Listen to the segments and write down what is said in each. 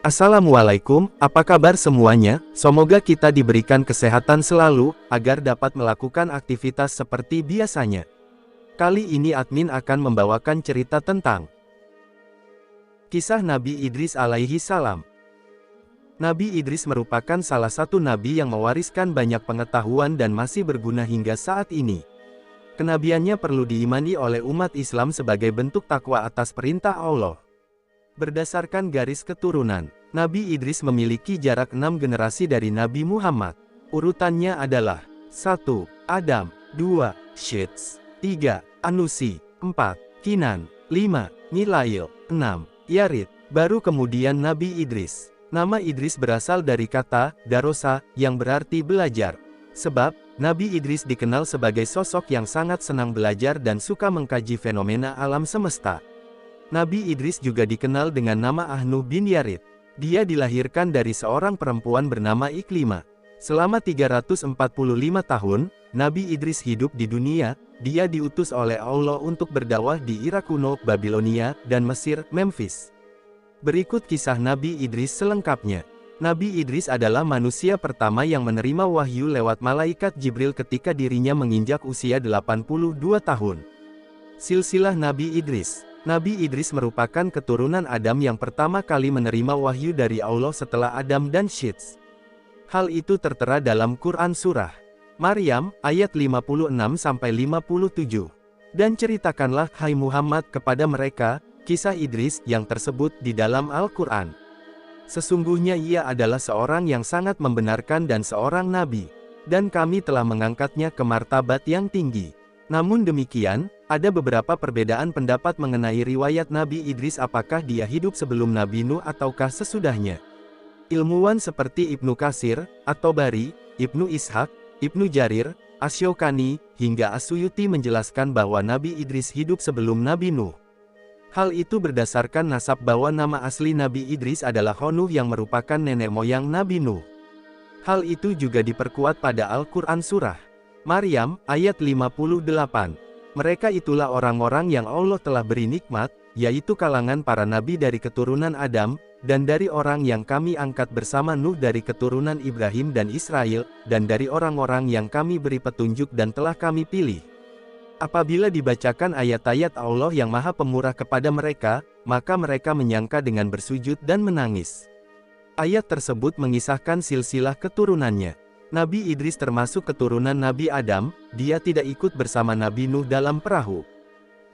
Assalamualaikum, apa kabar semuanya? Semoga kita diberikan kesehatan selalu, agar dapat melakukan aktivitas seperti biasanya. Kali ini admin akan membawakan cerita tentang kisah Nabi Idris alaihi salam. Nabi Idris merupakan salah satu nabi yang mewariskan banyak pengetahuan dan masih berguna hingga saat ini. Kenabiannya perlu diimani oleh umat Islam sebagai bentuk takwa atas perintah Allah. Berdasarkan garis keturunan, Nabi Idris memiliki jarak 6 generasi dari Nabi Muhammad. Urutannya adalah 1. Adam, 2. Syeds, 3. Anusi, 4. Kinan, 5. Nilail, 6. Yarid, baru kemudian Nabi Idris. Nama Idris berasal dari kata darosa, yang berarti belajar. Sebab, Nabi Idris dikenal sebagai sosok yang sangat senang belajar dan suka mengkaji fenomena alam semesta. Nabi Idris juga dikenal dengan nama Ahnuh bin Yarid. Dia dilahirkan dari seorang perempuan bernama Iklimah. Selama 345 tahun, Nabi Idris hidup di dunia. Dia diutus oleh Allah untuk berdakwah di Irak kuno, Babilonia, dan Mesir, Memphis. Berikut kisah Nabi Idris selengkapnya. Nabi Idris adalah manusia pertama yang menerima wahyu lewat malaikat Jibril ketika dirinya menginjak usia 82 tahun. Silsilah Nabi Idris. Nabi Idris merupakan keturunan Adam yang pertama kali menerima wahyu dari Allah setelah Adam dan Syeds. Hal itu tertera dalam Quran Surah Maryam, ayat 56-57. Dan ceritakanlah, hai Muhammad, kepada mereka, kisah Idris yang tersebut di dalam Al-Quran. Sesungguhnya ia adalah seorang yang sangat membenarkan dan seorang nabi. Dan kami telah mengangkatnya ke martabat yang tinggi. Namun demikian, ada beberapa perbedaan pendapat mengenai riwayat Nabi Idris, apakah dia hidup sebelum Nabi Nuh ataukah sesudahnya. Ilmuwan seperti Ibnu Katsir, At-Tabari, Ibnu Ishaq, Ibnu Jarir, Asy-Syaukani, hingga As-Suyuti menjelaskan bahwa Nabi Idris hidup sebelum Nabi Nuh. Hal itu berdasarkan nasab bahwa nama asli Nabi Idris adalah Honuh yang merupakan nenek moyang Nabi Nuh. Hal itu juga diperkuat pada Al-Quran Surah Maryam, ayat 58. Mereka itulah orang-orang yang Allah telah beri nikmat, yaitu kalangan para nabi dari keturunan Adam, dan dari orang yang kami angkat bersama Nuh dari keturunan Ibrahim dan Israel, dan dari orang-orang yang kami beri petunjuk dan telah kami pilih. Apabila dibacakan ayat-ayat Allah yang Maha Pemurah kepada mereka, maka mereka menyangka dengan bersujud dan menangis. Ayat tersebut mengisahkan silsilah keturunannya. Nabi Idris termasuk keturunan Nabi Adam, dia tidak ikut bersama Nabi Nuh dalam perahu.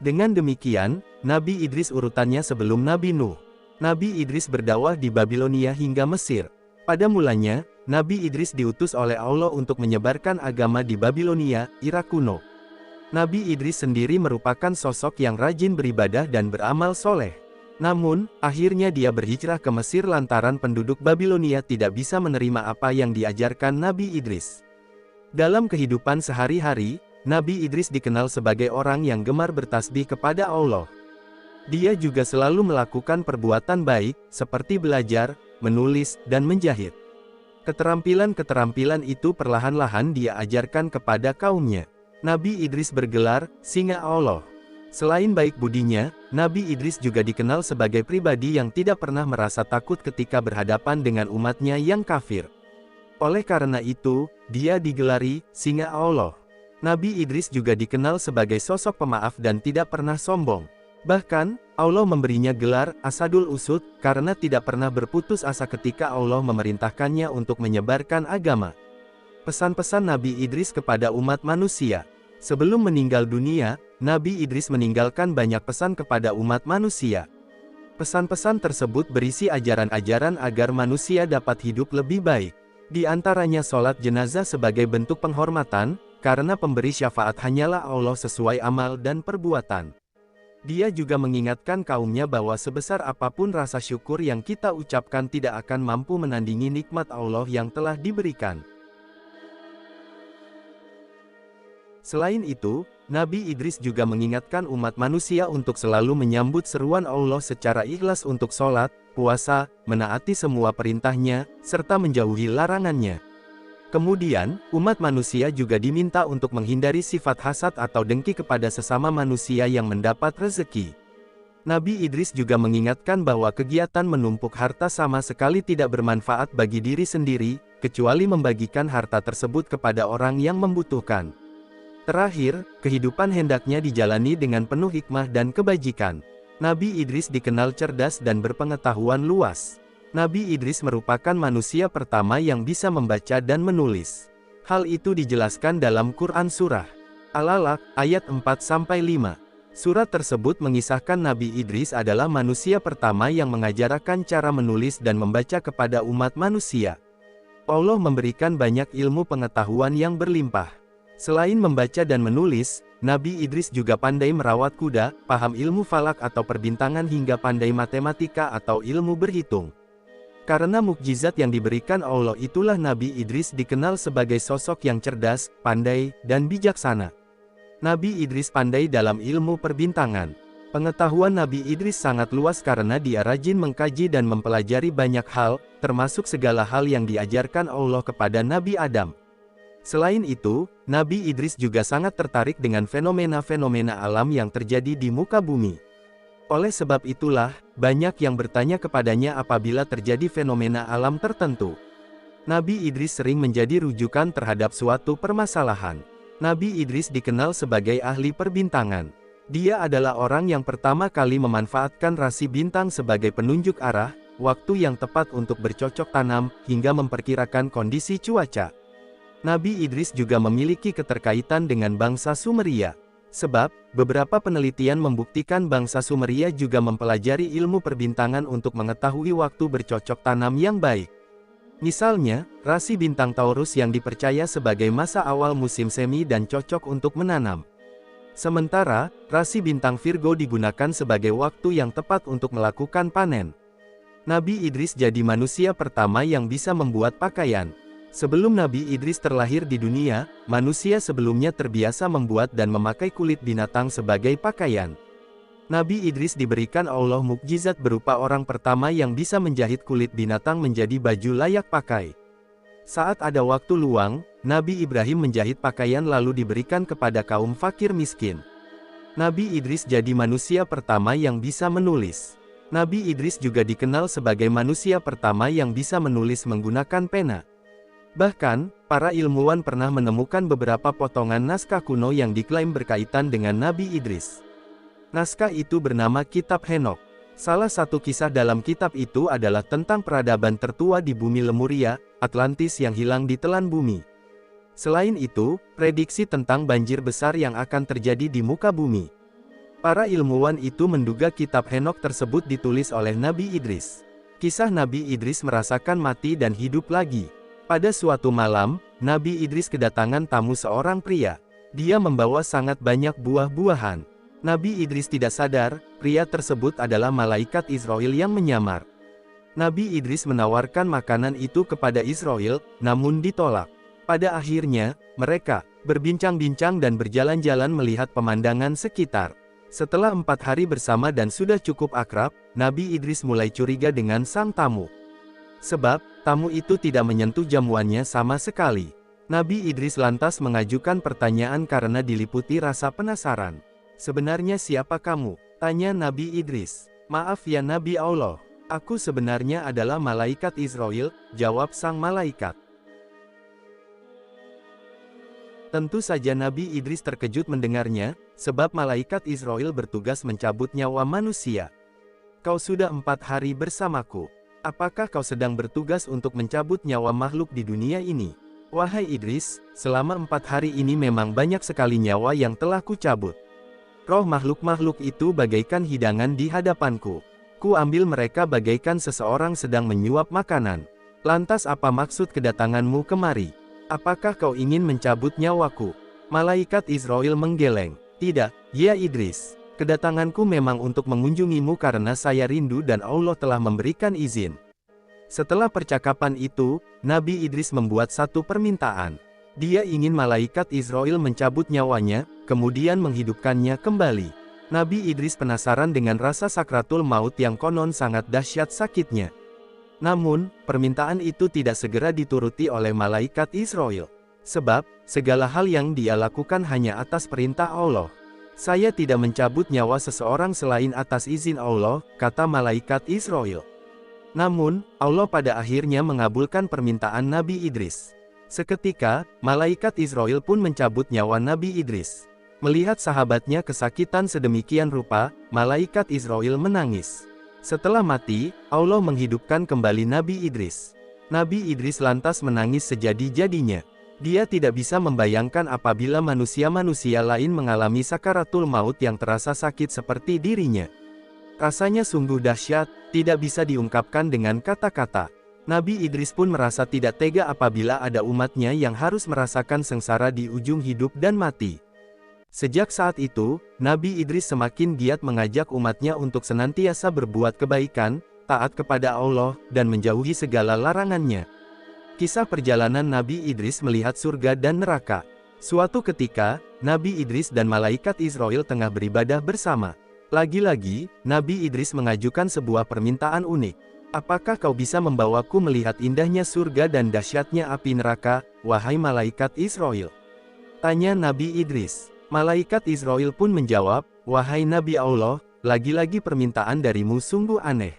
Dengan demikian, Nabi Idris urutannya sebelum Nabi Nuh. Nabi Idris berdakwah di Babilonia hingga Mesir. Pada mulanya, Nabi Idris diutus oleh Allah untuk menyebarkan agama di Babilonia, Irak kuno. Nabi Idris sendiri merupakan sosok yang rajin beribadah dan beramal soleh. Namun, akhirnya dia berhijrah ke Mesir lantaran penduduk Babilonia tidak bisa menerima apa yang diajarkan Nabi Idris. Dalam kehidupan sehari-hari, Nabi Idris dikenal sebagai orang yang gemar bertasbih kepada Allah. Dia juga selalu melakukan perbuatan baik, seperti belajar, menulis, dan menjahit. Keterampilan-keterampilan itu perlahan-lahan dia ajarkan kepada kaumnya. Nabi Idris bergelar, Singa Allah. Selain baik budinya, Nabi Idris juga dikenal sebagai pribadi yang tidak pernah merasa takut ketika berhadapan dengan umatnya yang kafir. Oleh karena itu, dia digelari, Singa Allah. Nabi Idris juga dikenal sebagai sosok pemaaf dan tidak pernah sombong. Bahkan, Allah memberinya gelar, Asadul Usud, karena tidak pernah berputus asa ketika Allah memerintahkannya untuk menyebarkan agama. Pesan-pesan Nabi Idris kepada umat manusia. Sebelum meninggal dunia, Nabi Idris meninggalkan banyak pesan kepada umat manusia. Pesan-pesan tersebut berisi ajaran-ajaran agar manusia dapat hidup lebih baik. Di antaranya sholat jenazah sebagai bentuk penghormatan, karena pemberi syafaat hanyalah Allah sesuai amal dan perbuatan. Dia juga mengingatkan kaumnya bahwa sebesar apapun rasa syukur yang kita ucapkan tidak akan mampu menandingi nikmat Allah yang telah diberikan. Selain itu, Nabi Idris juga mengingatkan umat manusia untuk selalu menyambut seruan Allah secara ikhlas untuk sholat, puasa, menaati semua perintahnya, serta menjauhi larangannya. Kemudian, umat manusia juga diminta untuk menghindari sifat hasad atau dengki kepada sesama manusia yang mendapat rezeki. Nabi Idris juga mengingatkan bahwa kegiatan menumpuk harta sama sekali tidak bermanfaat bagi diri sendiri, kecuali membagikan harta tersebut kepada orang yang membutuhkan. Terakhir, kehidupan hendaknya dijalani dengan penuh hikmah dan kebajikan. Nabi Idris dikenal cerdas dan berpengetahuan luas. Nabi Idris merupakan manusia pertama yang bisa membaca dan menulis. Hal itu dijelaskan dalam Quran Surah Al-Alaq, ayat 4-5. Surat tersebut mengisahkan Nabi Idris adalah manusia pertama yang mengajarkan cara menulis dan membaca kepada umat manusia. Allah memberikan banyak ilmu pengetahuan yang berlimpah. Selain membaca dan menulis, Nabi Idris juga pandai merawat kuda, paham ilmu falak atau perbintangan hingga pandai matematika atau ilmu berhitung. Karena mukjizat yang diberikan Allah itulah Nabi Idris dikenal sebagai sosok yang cerdas, pandai, dan bijaksana. Nabi Idris pandai dalam ilmu perbintangan. Pengetahuan Nabi Idris sangat luas karena dia rajin mengkaji dan mempelajari banyak hal, termasuk segala hal yang diajarkan Allah kepada Nabi Adam. Selain itu, Nabi Idris juga sangat tertarik dengan fenomena-fenomena alam yang terjadi di muka bumi. Oleh sebab itulah, banyak yang bertanya kepadanya apabila terjadi fenomena alam tertentu. Nabi Idris sering menjadi rujukan terhadap suatu permasalahan. Nabi Idris dikenal sebagai ahli perbintangan. Dia adalah orang yang pertama kali memanfaatkan rasi bintang sebagai penunjuk arah, waktu yang tepat untuk bercocok tanam, hingga memperkirakan kondisi cuaca. Nabi Idris juga memiliki keterkaitan dengan bangsa Sumeria. Sebab, beberapa penelitian membuktikan bangsa Sumeria juga mempelajari ilmu perbintangan untuk mengetahui waktu bercocok tanam yang baik. Misalnya, rasi bintang Taurus yang dipercaya sebagai masa awal musim semi dan cocok untuk menanam. Sementara, rasi bintang Virgo digunakan sebagai waktu yang tepat untuk melakukan panen. Nabi Idris jadi manusia pertama yang bisa membuat pakaian. Sebelum Nabi Idris terlahir di dunia, manusia sebelumnya terbiasa membuat dan memakai kulit binatang sebagai pakaian. Nabi Idris diberikan Allah mukjizat berupa orang pertama yang bisa menjahit kulit binatang menjadi baju layak pakai. Saat ada waktu luang, Nabi Ibrahim menjahit pakaian lalu diberikan kepada kaum fakir miskin. Nabi Idris jadi manusia pertama yang bisa menulis. Nabi Idris juga dikenal sebagai manusia pertama yang bisa menulis menggunakan pena. Bahkan, para ilmuwan pernah menemukan beberapa potongan naskah kuno yang diklaim berkaitan dengan Nabi Idris. Naskah itu bernama Kitab Henokh. Salah satu kisah dalam kitab itu adalah tentang peradaban tertua di bumi Lemuria, Atlantis yang hilang ditelan bumi. Selain itu, prediksi tentang banjir besar yang akan terjadi di muka bumi. Para ilmuwan itu menduga kitab Henokh tersebut ditulis oleh Nabi Idris. Kisah Nabi Idris merasakan mati dan hidup lagi. Pada suatu malam, Nabi Idris kedatangan tamu seorang pria. Dia membawa sangat banyak buah-buahan. Nabi Idris tidak sadar, pria tersebut adalah malaikat Israel yang menyamar. Nabi Idris menawarkan makanan itu kepada Israel, namun ditolak. Pada akhirnya, mereka berbincang-bincang dan berjalan-jalan melihat pemandangan sekitar. Setelah 4 hari bersama dan sudah cukup akrab, Nabi Idris mulai curiga dengan sang tamu. Sebab, tamu itu tidak menyentuh jamuannya sama sekali. Nabi Idris lantas mengajukan pertanyaan karena diliputi rasa penasaran. "Sebenarnya siapa kamu?" tanya Nabi Idris. "Maaf ya Nabi Allah, aku sebenarnya adalah malaikat Israel," jawab sang malaikat. Tentu saja Nabi Idris terkejut mendengarnya, sebab malaikat Israel bertugas mencabut nyawa manusia. "Kau sudah 4 hari bersamaku. Apakah kau sedang bertugas untuk mencabut nyawa makhluk di dunia ini?" "Wahai Idris, selama 4 hari ini memang banyak sekali nyawa yang telah kucabut. Roh makhluk-makhluk itu bagaikan hidangan di hadapanku. Ku ambil mereka bagaikan seseorang sedang menyuap makanan. Lantas apa maksud kedatanganmu kemari? Apakah kau ingin mencabut nyawaku?" Malaikat Israel menggeleng. "Tidak, ya Idris. Kedatanganku memang untuk mengunjungimu karena saya rindu dan Allah telah memberikan izin." Setelah percakapan itu, Nabi Idris membuat satu permintaan. Dia ingin malaikat Israel mencabut nyawanya, kemudian menghidupkannya kembali. Nabi Idris penasaran dengan rasa sakratul maut yang konon sangat dahsyat sakitnya. Namun, permintaan itu tidak segera dituruti oleh malaikat Israel. Sebab, segala hal yang dia lakukan hanya atas perintah Allah. Saya tidak mencabut nyawa seseorang selain atas izin Allah, kata malaikat Israel. Namun, Allah pada akhirnya mengabulkan permintaan Nabi Idris. Seketika, malaikat Israel pun mencabut nyawa Nabi Idris. Melihat sahabatnya kesakitan sedemikian rupa, malaikat Israel menangis. Setelah mati, Allah menghidupkan kembali Nabi Idris. Nabi Idris lantas menangis sejadi-jadinya. Dia tidak bisa membayangkan apabila manusia-manusia lain mengalami sakaratul maut yang terasa sakit seperti dirinya. Rasanya sungguh dahsyat, tidak bisa diungkapkan dengan kata-kata. Nabi Idris pun merasa tidak tega apabila ada umatnya yang harus merasakan sengsara di ujung hidup dan mati. Sejak saat itu, Nabi Idris semakin giat mengajak umatnya untuk senantiasa berbuat kebaikan, taat kepada Allah, dan menjauhi segala larangannya. Kisah perjalanan Nabi Idris melihat surga dan neraka. Suatu ketika, Nabi Idris dan malaikat Israel tengah beribadah bersama. Lagi-lagi, Nabi Idris mengajukan sebuah permintaan unik. Apakah kau bisa membawaku melihat indahnya surga dan dahsyatnya api neraka, wahai malaikat Israel? Tanya Nabi Idris. Malaikat Israel pun menjawab, wahai Nabi Allah, lagi-lagi permintaan darimu sungguh aneh.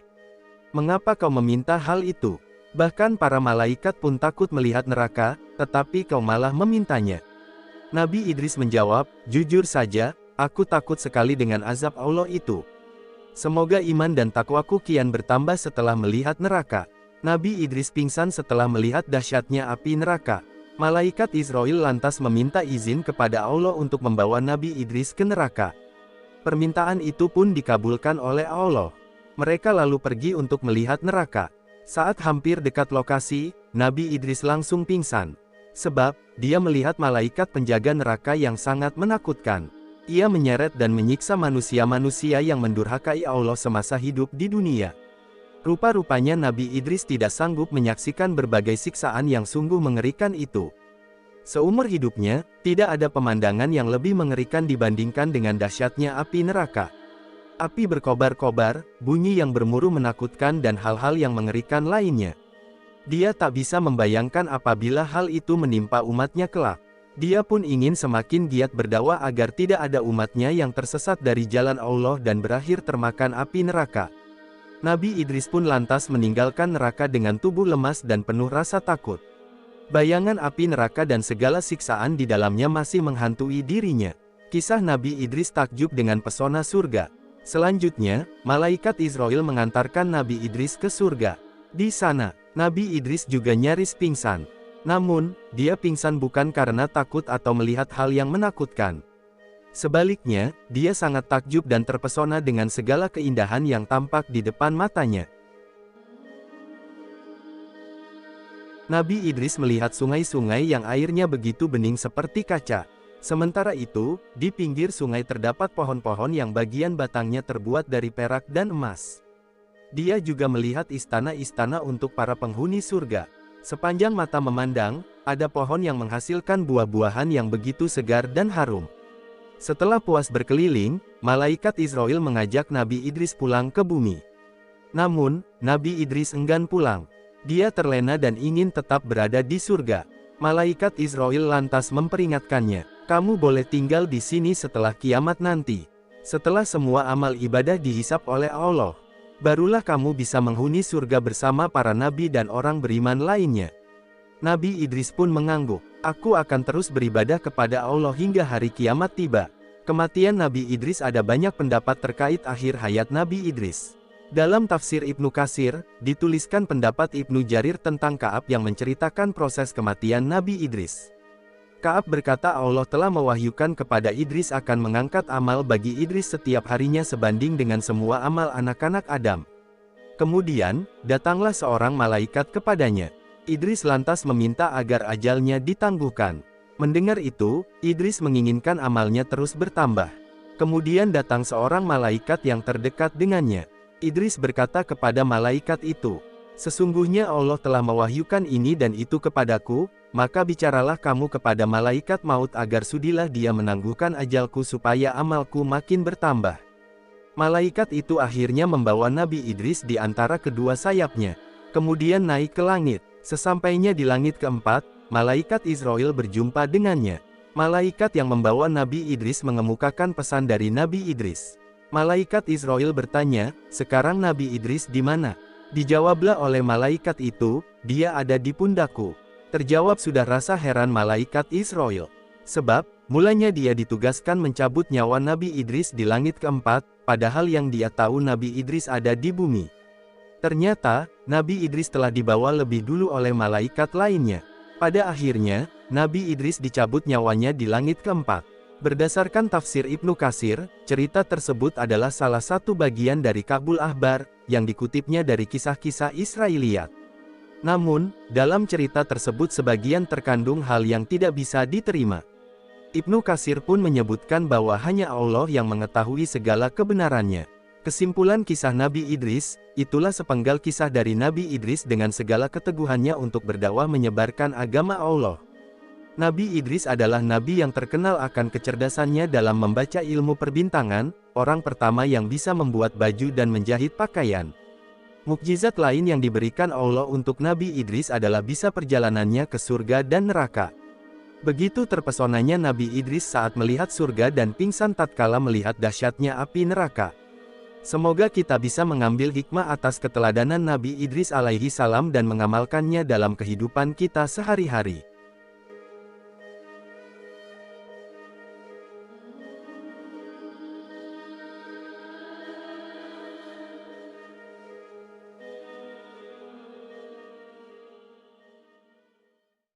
Mengapa kau meminta hal itu? Bahkan para malaikat pun takut melihat neraka, tetapi kau malah memintanya. Nabi Idris menjawab, jujur saja, aku takut sekali dengan azab Allah itu. Semoga iman dan takwaku kian bertambah setelah melihat neraka. Nabi Idris pingsan setelah melihat dahsyatnya api neraka. Malaikat Israel lantas meminta izin kepada Allah untuk membawa Nabi Idris ke neraka. Permintaan itu pun dikabulkan oleh Allah. Mereka lalu pergi untuk melihat neraka. Saat hampir dekat lokasi, Nabi Idris langsung pingsan. Sebab, dia melihat malaikat penjaga neraka yang sangat menakutkan. Ia menyeret dan menyiksa manusia-manusia yang mendurhakai Allah semasa hidup di dunia. Rupa-rupanya Nabi Idris tidak sanggup menyaksikan berbagai siksaan yang sungguh mengerikan itu. Seumur hidupnya, tidak ada pemandangan yang lebih mengerikan dibandingkan dengan dahsyatnya api neraka. Api berkobar-kobar, bunyi yang bermuru menakutkan dan hal-hal yang mengerikan lainnya. Dia tak bisa membayangkan apabila hal itu menimpa umatnya kelak. Dia pun ingin semakin giat berdakwah agar tidak ada umatnya yang tersesat dari jalan Allah dan berakhir termakan api neraka. Nabi Idris pun lantas meninggalkan neraka dengan tubuh lemas dan penuh rasa takut. Bayangan api neraka dan segala siksaan di dalamnya masih menghantui dirinya. Kisah Nabi Idris takjub dengan pesona surga. Selanjutnya, malaikat Israel mengantarkan Nabi Idris ke surga. Di sana, Nabi Idris juga nyaris pingsan. Namun, dia pingsan bukan karena takut atau melihat hal yang menakutkan. Sebaliknya, dia sangat takjub dan terpesona dengan segala keindahan yang tampak di depan matanya. Nabi Idris melihat sungai-sungai yang airnya begitu bening seperti kaca. Sementara itu, di pinggir sungai terdapat pohon-pohon yang bagian batangnya terbuat dari perak dan emas. Dia juga melihat istana-istana untuk para penghuni surga. Sepanjang mata memandang, ada pohon yang menghasilkan buah-buahan yang begitu segar dan harum. Setelah puas berkeliling, malaikat Israel mengajak Nabi Idris pulang ke bumi. Namun, Nabi Idris enggan pulang. Dia terlena dan ingin tetap berada di surga. Malaikat Israel lantas memperingatkannya, kamu boleh tinggal di sini setelah kiamat nanti. Setelah semua amal ibadah dihisap oleh Allah, barulah kamu bisa menghuni surga bersama para nabi dan orang beriman lainnya. Nabi Idris pun mengangguk, aku akan terus beribadah kepada Allah hingga hari kiamat tiba. Kematian Nabi Idris ada banyak pendapat terkait akhir hayat Nabi Idris. Dalam tafsir Ibnu Katsir, dituliskan pendapat Ibnu Jarir tentang Ka'ab yang menceritakan proses kematian Nabi Idris. Ka'ab berkata Allah telah mewahyukan kepada Idris akan mengangkat amal bagi Idris setiap harinya sebanding dengan semua amal anak-anak Adam. Kemudian, datanglah seorang malaikat kepadanya. Idris lantas meminta agar ajalnya ditangguhkan. Mendengar itu, Idris menginginkan amalnya terus bertambah. Kemudian datang seorang malaikat yang terdekat dengannya. Idris berkata kepada malaikat itu, sesungguhnya Allah telah mewahyukan ini dan itu kepadaku, maka bicaralah kamu kepada malaikat maut agar sudilah dia menangguhkan ajalku supaya amalku makin bertambah. Malaikat itu akhirnya membawa Nabi Idris di antara kedua sayapnya, kemudian naik ke langit. Sesampainya di langit keempat, malaikat Israel berjumpa dengannya. Malaikat yang membawa Nabi Idris mengemukakan pesan dari Nabi Idris. Malaikat Israel bertanya, "Sekarang Nabi Idris di mana?" Dijawablah oleh malaikat itu, "Dia ada di pundakku." Terjawab sudah rasa heran malaikat Israel. Sebab, mulanya dia ditugaskan mencabut nyawa Nabi Idris di langit keempat, padahal yang dia tahu Nabi Idris ada di bumi. Ternyata, Nabi Idris telah dibawa lebih dulu oleh malaikat lainnya. Pada akhirnya, Nabi Idris dicabut nyawanya di langit keempat. Berdasarkan tafsir Ibnu Katsir, cerita tersebut adalah salah satu bagian dari Ka'bul Ahbar, yang dikutipnya dari kisah-kisah Israiliyat. Namun, dalam cerita tersebut sebagian terkandung hal yang tidak bisa diterima. Ibnu Katsir pun menyebutkan bahwa hanya Allah yang mengetahui segala kebenarannya. Kesimpulan kisah Nabi Idris, itulah sepenggal kisah dari Nabi Idris dengan segala keteguhannya untuk berdakwah menyebarkan agama Allah. Nabi Idris adalah nabi yang terkenal akan kecerdasannya dalam membaca ilmu perbintangan, orang pertama yang bisa membuat baju dan menjahit pakaian. Mukjizat lain yang diberikan Allah untuk Nabi Idris adalah bisa perjalanannya ke surga dan neraka. Begitu terpesonanya Nabi Idris saat melihat surga dan pingsan tatkala melihat dahsyatnya api neraka. Semoga kita bisa mengambil hikmah atas keteladanan Nabi Idris alaihi salam dan mengamalkannya dalam kehidupan kita sehari-hari.